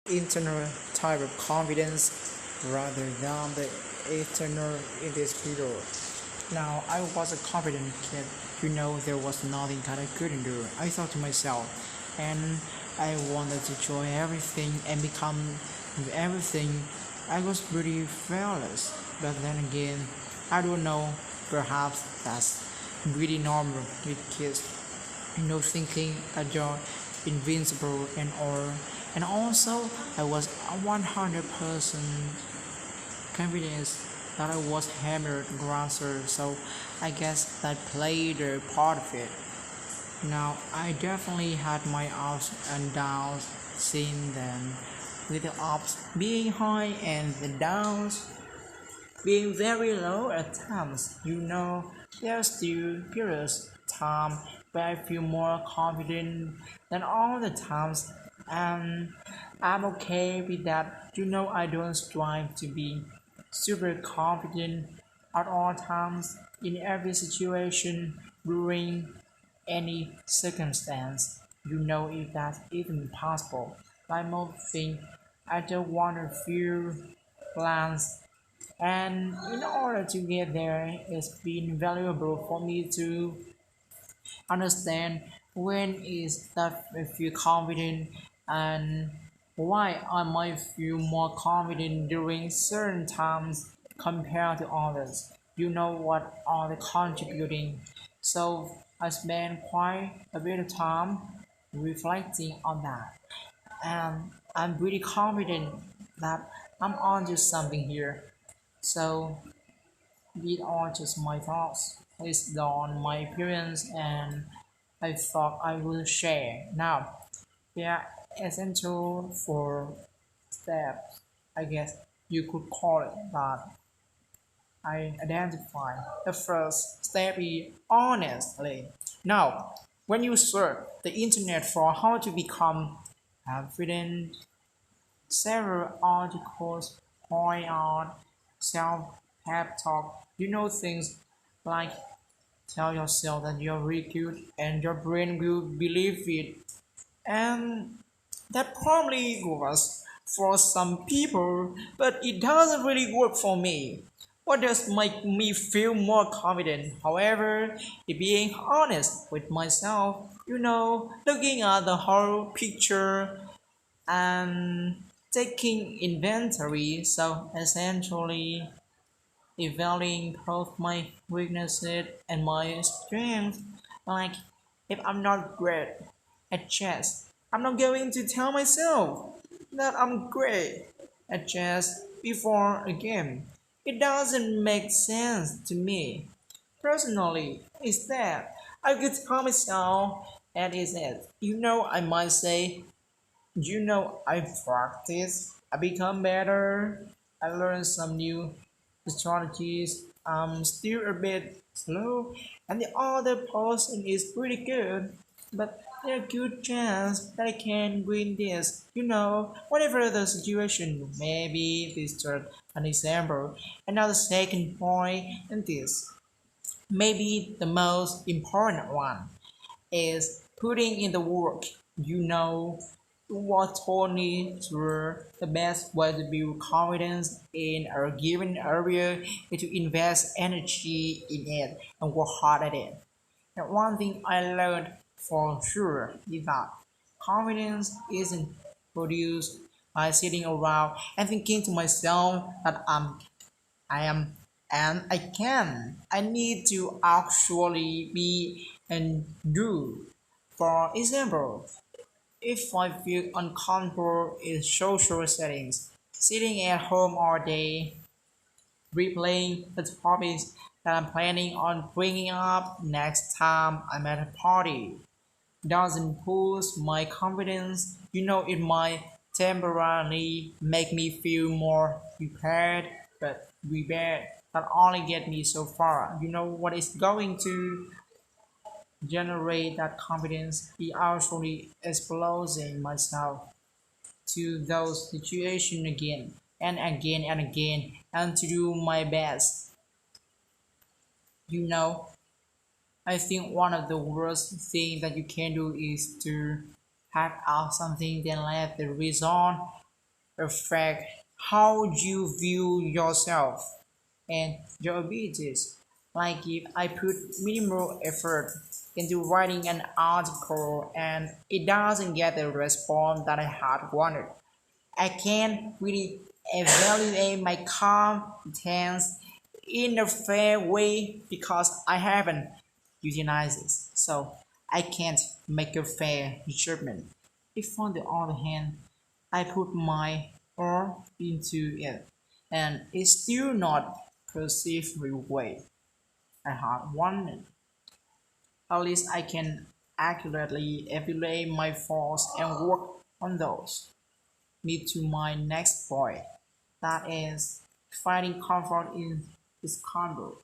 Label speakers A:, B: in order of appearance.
A: internal type of confidence rather than the external in this video. Now, I was a confident kid. There was nothing that I couldn't do. I thought to myself, and I wanted to try everything and become everything. I was pretty fearless, but then again, I don't know. Perhaps that's pretty normal with kids. Thinking that you're invincible and all. And also, I was 100% confidence that I was hammered grancer, so I guess that played a part of it. Now, I definitely had my ups and downs since then, with the ups being high and the downs being very low at times. There are still periods time where I feel more confident than all the times, and I'm okay with that. I don't strive to be super confident at all times in every situation during any circumstance. If that's even possible. My most thing, I don't want to feel plans, and in order to get there, it's been valuable for me to understand when is that I feel confident and why I might feel more confident during certain times compared to others. What are the contributing? So I spend quite a bit of time reflecting on that, and I'm pretty confident that I'm onto something here. So these are just my thoughts based on my experience, and I thought I will share. Now, they are essential for steps, I guess you could call it that. I identify. The first step is honestly. Now, when you search the internet for how to become confident, several articles point out self-help talk. Things like tell yourself that you're really good and your brain will believe it. And that probably works for some people, but it doesn't really work for me. What does make me feel more confident? However, is being honest with myself, looking at the whole picture and taking inventory. So essentially, evaluating both my weaknesses and my strengths. Like, if I'm not great at chess, I'm not going to tell myself that I'm great at chess before a game. It doesn't make sense to me. Personally, instead, I could tell myself, and is it. I might say, I practice, I become better, I learn some new strategies. I'm still a bit slow, and the other person is pretty good, but there's a good chance that I can win this. Whatever the situation, maybe this third an example. Another second point in this, maybe the most important one, is putting in the work. You know what told me through the best way to build confidence in a given area is to invest energy in it and work hard at it. And one thing I learned for sure is that confidence isn't produced by sitting around and thinking to myself that I am and I can. I need to actually be and do. For example, if I feel uncomfortable in social settings, sitting at home all day, replaying the topics that I'm planning on bringing up next time I'm at a party doesn't boost my confidence. It might temporarily make me feel more prepared, but prepared that only get me so far. What is going to generate that confidence is actually exposing myself to those situations again and again and again, and to do my best. You know, I think one of the worst things that you can do is to hack out something then let the result affect how you view yourself and your abilities. Like if I put minimal effort into writing an article and it doesn't get the response that I had wanted, I can't really evaluate my competence in a fair way because I haven't utilized it. So I can't make a fair judgment. If on the other hand, I put my all into it and it's still not perceived the way I had wanted, at least I can accurately evaluate my faults and work on those. Me to my next point, that is finding comfort in discomfort.